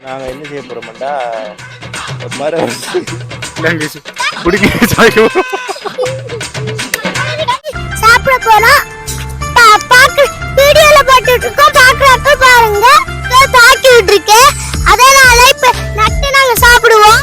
நாங்கள் என்ன செய்ய போகிறோம்டா மரம் சாப்பிட போறோம். வீடியோல போட்டுட்டு இருக்கோம், பாக்குறப்ப பாருங்க. தாக்கி விட்டுருக்கேன், அதனால இப்ப நட்டு நாங்க சாப்பிடுவோம்.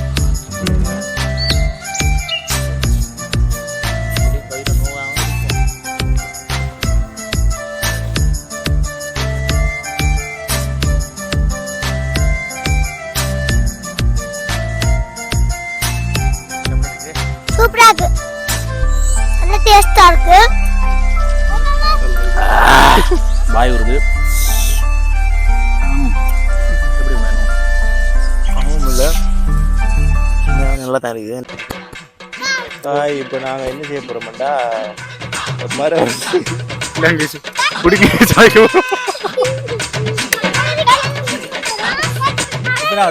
சூப்பரா இருக்கு, நல்ல டேஸ்டா இருக்கு. பாய் வருது எப்படி வேணும் ஒன்றும் இல்லை, நல்லா தான் இருக்குது பாய். இப்போ நாங்கள் என்ன செய்ய போகிறோம்டா மரம்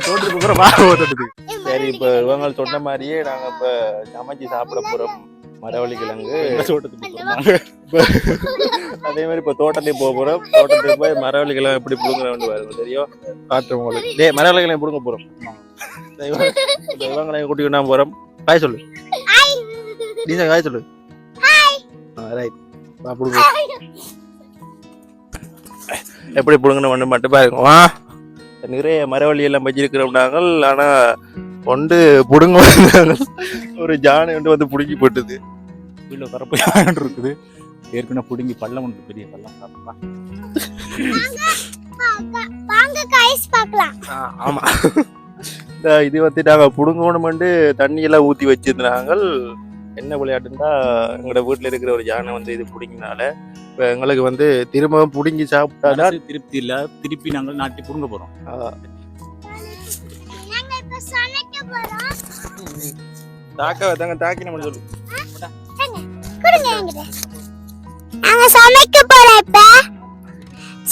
தோட்டத்துக்கு போகிறோம். சரி, இப்போ இவங்க சொன்ன மாதிரியே நாங்கள் இப்போ சமைச்சு சாப்பிட போகிறோம் மரவள்ளி கிழங்கு தோட்டத்துக்கு. அதே மாதிரி இப்போ தோட்டத்துக்கு போக போகிறோம். தோட்டத்துக்கு போய் மரவள்ளி கிழங்கு எப்படி பிடுங்குறோம்னு பாருங்க, தெரியும் காட்டுறோம் உங்களுக்கு. டே மரவள்ளி கிழங்கு பிடுங்க போகிறோம். இவங்களையும் கூட்டிட்டு நான் போகிறோம். காய் சொல்லு டீசா, காய் சொல்லு. ரைட், பிடுங்க. எப்படி பிடுங்கணும் ஒன்று மட்டும் பாருங்க. நிறைய மரவள்ளி எல்லாம் வச்சிருக்கிறோம் நாங்கள். ஆனால் கொண்டு புடுங்க ஒரு ஜானை வந்து புடுங்கி போட்டுது. வீட்டில் கரப்பு யான் இருக்குது, ஏற்கனவே புடுங்கி பள்ளம் ஒன்று, பெரிய பள்ளம். ஆமா, இது வந்து நாங்கள் புடுங்கணுமெண்டு தண்ணியெல்லாம் ஊற்றி வச்சிருந்தாங்க. என்ன விளையாட்டுன்னா, எங்களோட வீட்டில் இருக்கிற ஒரு யானை வந்து இது பிடிங்கினால இப்போ எங்களுக்கு வந்து திரும்பவும் பிடுங்கி சாப்பிட்டாதான் திருப்தி இல்லை. திருப்பி நாங்கள் நாட்டி புடுங்க போகிறோம். தாக்கி நம்ம சொல்லு. நாங்க சமைக்க போறோம். இப்ப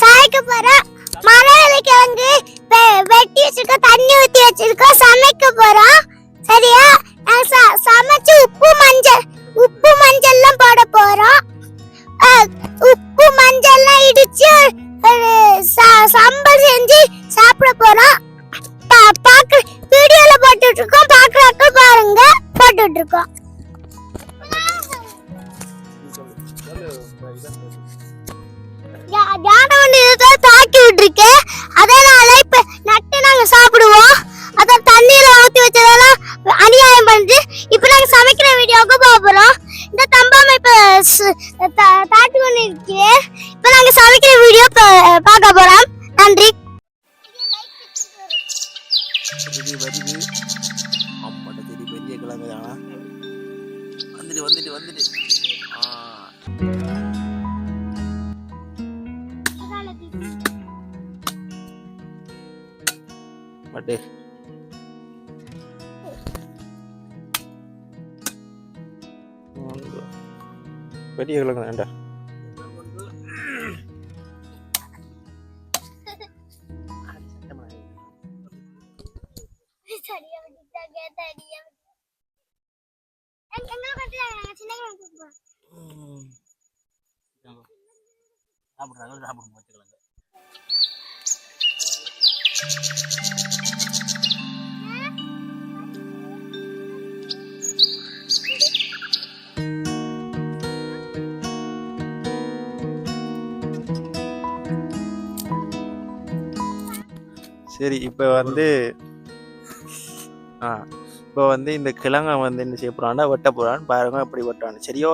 சமைக்க போறோம். மரவள்ளி கிழங்கு வெட்டி வச்சிருக்கோம், தண்ணி ஊத்தி வச்சிருக்கோம், சமைக்க போறோம். சரியா? சமைச்சு உப்பு மஞ்சள் எல்லாம் போட போறோம். உப்பு மஞ்சள் எல்லாம் இடிச்சு சம்பல் செஞ்சு சாப்பிட போறோம். வீடியோல போட்டுட்டு இருக்கோம், பாக்குறப்ப பாருங்க. போட்டுட்டு இருக்கோம். யானை ஒண்ணு தாக்கி விட்டுருக்கு, அதனால இப்ப நட்டு நாங்க சாப்பிடுவோம். அத தண்ணியில ஊத்தி வச்சதெல்லாம் அநியாயம் பண்ணுது. இப்ப நாங்க சமைக்கிற வீடியோக்கு போறோம். இந்த தம்பாம இப்ப தாட்டி கொண்டு இருக்கு. இப்ப நாங்க சமைக்கிற வீடியோ பார்க்க போறோம். நன்றி. பெரிய கிழங்கு தானா? வந்துட்டு பட்டு பெரிய கிழங்கு வேண்டா. சரி, இப்போ வந்து இந்த கிழங்கை வந்து என்ன செய்ய போறான்னா வெட்ட போறான்னு பாருங்க. எப்படி வெட்டான்னு சரியோ?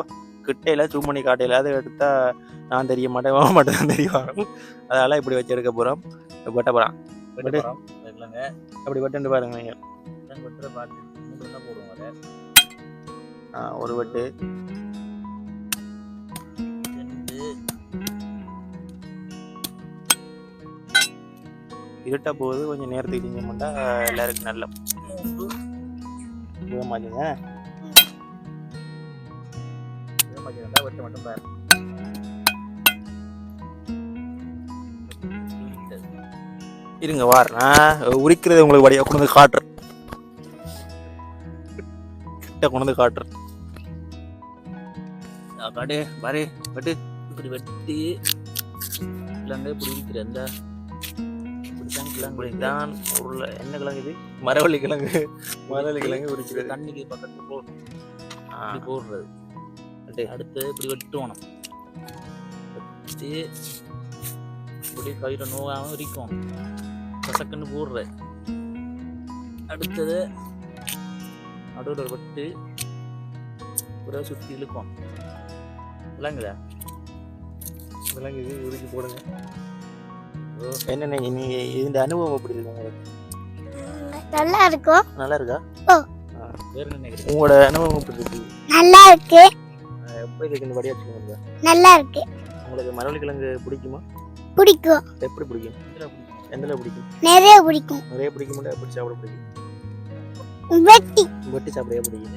கிட்டையில சூமணி காட்டையில அதை எடுத்தா நான் தெரிய மாட்டேன், வாங்க மாட்டேன் தான் தெரியும். அதனால இப்படி வச்சு எடுக்க போறோம், வெட்ட போறான். அப்படி வெட்டுன்னு பாருங்க. நீங்க ஒரு வெட்டு, இருட்டா போகுது, கொஞ்சம் நேரத்துக்கு செஞ்சோம்னா எல்லாருக்கும் நல்ல மாட்டீங்க. வெட்ட மட்டும் பாரு. இருங்க வாரேன், உரிக்கிறது உங்களுக்கு வழியாக கொண்டு வந்து காட்டுறேன். கிட்ட கொண்டு வந்து காட்டுறேன். காட்டு பாரு, வெட்டு. இப்படி வெட்டி இல்லைங்க இப்படி இருக்கிற இந்த இப்படித்தான் இப்படித்தான் உருளை என்ன கிழங்கு இது மரவள்ளி கிழங்கு உரிக்கிறது தண்ணிக்கு பக்கத்துல போடணும் அப்படி போடுறது அடுத்து இப்படி வெட்டுவணும் வெட்டி இப்படி கையில் நோகாமல் உரிக்கும் கசக்குன்னு போடுற அடுத்தது நடுவில் ஒரு வெட்டு ஒரு சுற்றி இழுக்கும் விளங்குதா விலங்கு உரிச்சு போடுங்க. என்னென்ன நீங்க இந்த அனுபவம் எப்படி இருக்கு உங்களுக்கு? நல்லா இருக்கும். நல்லா இருக்கா? வேற என்ன நினைக்கிறீங்க? உங்களோட அனுபவம் எப்படி இருக்கு? நல்லா இருக்கு. எப்படி இருக்கு இந்த வடியா சொல்லுங்க. நல்லா இருக்கு. உங்களுக்கு மரவள்ளி கிழங்கு பிடிக்குமா? பிடிக்கும். எப்படி பிடிக்கும்? எந்தல பிடிக்கும்? நிறைய பிடிக்கும். நிறைய பிடிக்கும்ல எப்படி சாப்பிட பிடிக்கும்? வெட்டி சாப்பிட பிடிக்கும்.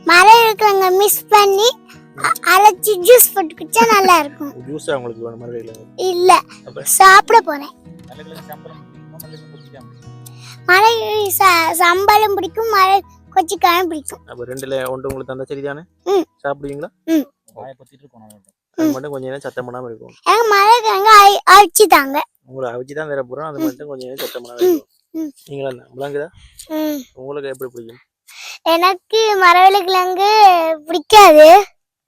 மரவள்ளி கிழங்கு மிக்ஸ் பண்ணி அரைச்சி ஜூஸ் போட்டு குடிச்சா நல்லா இருக்கும். ஜூஸா உங்களுக்கு வேணும் மரவள்ளி கிழங்கு? இல்ல சாப்பிட போறேன். மரவள்ளி சம்பளம் பிடிக்கும், மரவள்ளி கொச்சிக்காயும் பிடிக்கும். அப்ப ரெண்டுல ஒன்று உங்களுக்கு தந்தா சரிதானே? சாப்பிடுவீங்களா? வாயை பத்திட்டு இருக்கோம் அது மட்டும் கொஞ்சம் நேரம் சத்தம் பண்ணாம இருக்கும். எங்க மரவள்ளி கிழங்கு அவிச்சு தாங்க. உங்களை அவிச்சு தான் தர போறோம். அது மட்டும் கொஞ்சம் நேரம் சத்தம் பண்ணாம இருக்கும். நீங்களா விளங்குதா? உங்களுக்கு எப்படி பிடிக்கும்? எனக்கு மரவள்ளி கிழங்கு பிடிக்காது.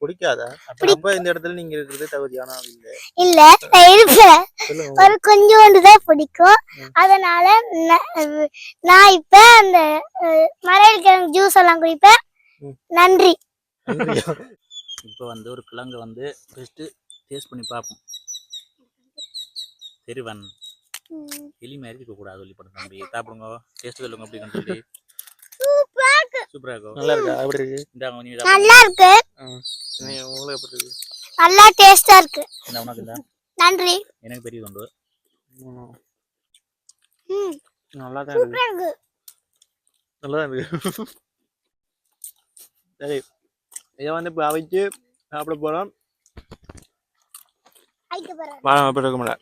பிடிக்காதா? அப்ப இந்த இடத்துல நீங்க இருக்கிறது தகுதியான இல்ல நான் இருப்பேன். ஒரு கொஞ்சோண்டு தான் பிடிக்கும். அதனால நான் இப்ப அந்த மரவள்ளி கிழங்கு ஜூஸ் எல்லாம் குடிப்பேன். நன்றி. இப்போ வந்து ஒரு கிழங்கு வந்து ஃபர்ஸ்ட் டேஸ்ட் பண்ணி பார்ப்போம். சரிவன் எலி மாதிரி இருக்கக்கூடாது சொல்லி போட்டு தம்பி சாப்பிடுங்க. டேஸ்ட் சொல்லுங்க அப்படி சொல்லி. சூப்பரா இருக்கும். நல்லா இருக்கா? எப்படி இருக்கு? நல்லா இருக்கு. உங்களுக்கு எப்படி இருக்கு? நல்லா டேஸ்டா இருக்கு. இந்த உனக்கு இந்த நன்றி. எனக்கு பெரிய உண்டு. நல்லா தான் இருக்கு. நல்லா தான் இருக்கு. சரி இதை வந்து இப்போ அவைச்சு சாப்பிட போகிறோம். பழம் எப்படி இருக்கும்ல?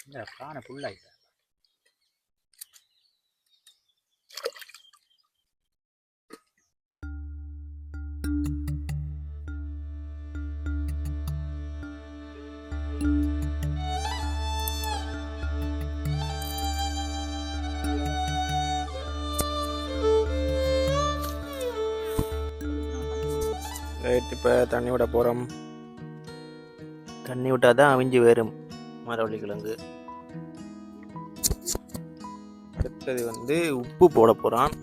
இந்த பானை ஃபுல்லாகிட்ட இப்போ தண்ணி விட போகிறோம். தண்ணி விட்டால் தான் அவிஞ்சு வரும் மரவள்ளி கிழங்கு. அடுத்தது வந்து உப்பு போட போகிறான்.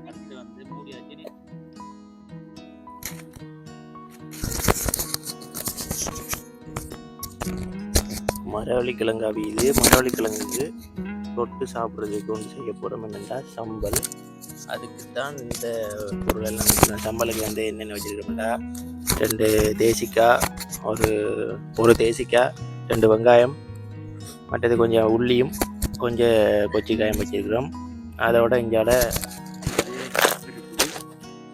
அடுத்து வந்து மூடியாச்சு. மரவள்ளி கிழங்கு அவியுது. மரவள்ளி கிழங்குக்கு தொட்டு சாப்பிட்றதுக்கு ஒன்று செய்ய போகிறோம் என்னென்னா சம்பல். அதுக்கு தான் இந்த பொருள் எல்லாம். சம்பளுக்கு வந்து என்னென்ன வச்சுருக்கோம்னா 2 தேசிக்காய், ஒரு தேசிக்காய், 2 வெங்காயம், மற்றது கொஞ்சம் உள்ளியும் கொஞ்சம் கொச்சிக்காயும் வச்சுருக்கிறோம். அதோட இங்கால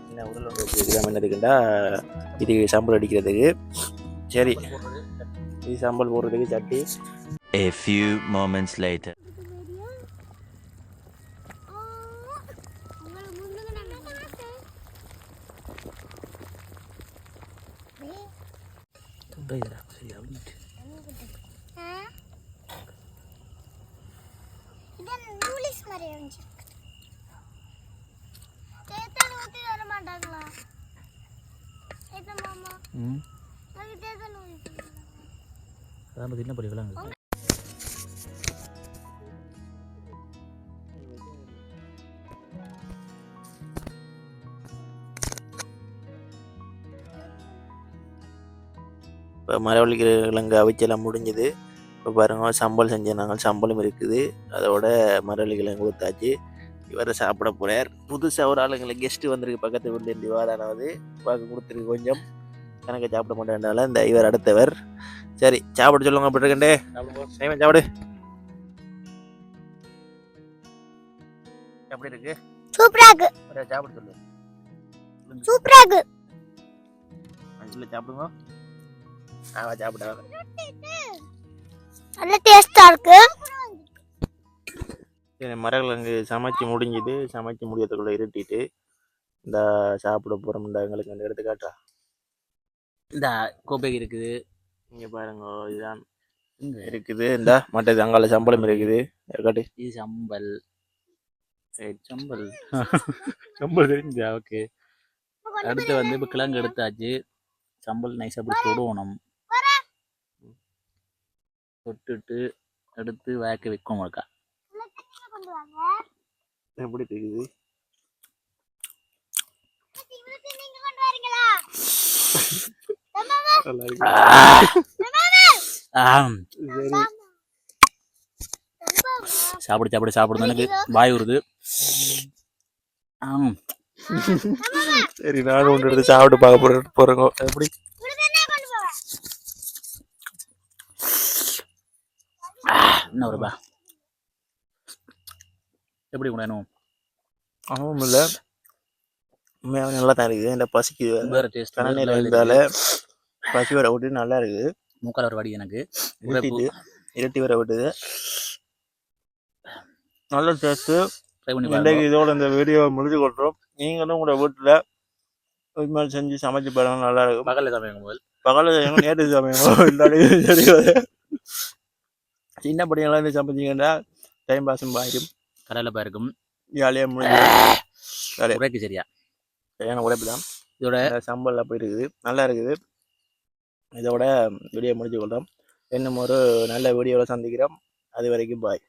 என்ன உருளை வச்சுருக்கிறோம் என்னதுக்குண்டா இது சம்பல் அடிக்கிறதுக்கு. சரி இது சாம்பல் போடுறதுக்கு சட்டி. A few moments later. அதான் என்ன படிக்கலாம். இப்போ மரவள்ளி கிழங்கு அவிச்செல்லாம் முடிஞ்சது. இப்போ பாருங்க சம்பல் செஞ்ச நாங்கள் சம்பளம் இருக்குது. அதோட மரவள்ளி கிழங்கு ஊற்றாச்சு. இவரை சாப்பிட போகிறார். புதுசாக ஒரு ஆளுங்களை கெஸ்ட்டு வந்திருக்கு பக்கத்து வீட்டிலேருந்து. வாரானாவது பார்க்க கொடுத்துருக்கு. கொஞ்சம் கணக்கை சாப்பிட மாட்டேன்றால இந்த இவர் அடுத்தவர். சரி சாப்பிட சொல்லுங்க. அப்படி இருக்கண்டே சாப்பிடு. எப்படி இருக்கு? சூப்பரா இருக்கு. சாப்பிட சொல்லு. சூப்பரா இருக்கு. இல்லை சாப்பிடுங்க சாப்பிட நல்ல டேஸ்டா இருக்கு. மரக்கிழங்கு சமைச்சு முடிஞ்சுது. சமைச்சு முடியறதுக்குள்ள இருட்டிட்டு இந்த சாப்பிட போகிறோம். இந்த எங்களுக்கு அந்த எடுத்து காட்டா இந்த கோப்பை இருக்குது இங்கே பாருங்க. இதுதான் இருக்குது. இந்த மற்றது அங்கால சம்பளம் இருக்குது. காட்டு இது சம்பல் சம்பல் சம்பல் தெரிஞ்சா ஓகே. அடுத்து வந்து இப்போ கிழங்கு எடுத்தாச்சு. சம்பல் நைஸாக அப்படி தொடுவணும். தொட்டுட்டு எடுத்து வேக்க வைக்கணும் இருக்கா. எப்படி இருக்குது? சாப்பிடு சாப்பிடு சாப்பிடுது எனக்கு வாய் வருது. சரி நானும் ஒன்று எடுத்து சாப்பிட்டு பார்க்க போறேங்க. எப்படி என்ன வருபா எப்படி வேணும்? ஆமாம் இல்லை உண்மையாக நல்லா தான் இருக்குது. இந்த பசிக்கு வேற டேஸ்ட் கணனியில் இருந்தால பசி வர விட்டு நல்லா இருக்குது. மூக்கால் வர வாடி எனக்கு இரட்டி வர விட்டுது. நல்ல டேஸ்ட்டு. ட்ரை பண்ணி இன்றைக்கு இதோட இந்த வீடியோவை முடிச்சு கொடுத்துரும். நீங்களும் உங்களோட வீட்டில் இது மாதிரி செஞ்சு சமைச்சு பாருங்க. நல்லா இருக்கும். பகலில் சமைங்க முதல் பகலில் செய்யணும், நேற்று சமையணும். இல்லாட்டி சரி சின்ன படிங்களாம் இருந்து சமைச்சிங்கன்னா டைம் பாஸும் ஆகிடும். கடையில் போயிருக்கும் ஜாலியாக முடியும். உரைக்கு சரியா சரியான உழைப்பு தான். இதோட சம்பல் அப்படி இருக்குது. நல்லா இருக்குது. இதோட வீடியோ முடிச்சு கொள்கிறோம். இன்னும் ஒரு நல்ல வீடியோவில் சந்திக்கிறோம். அது வரைக்கும் பாய்.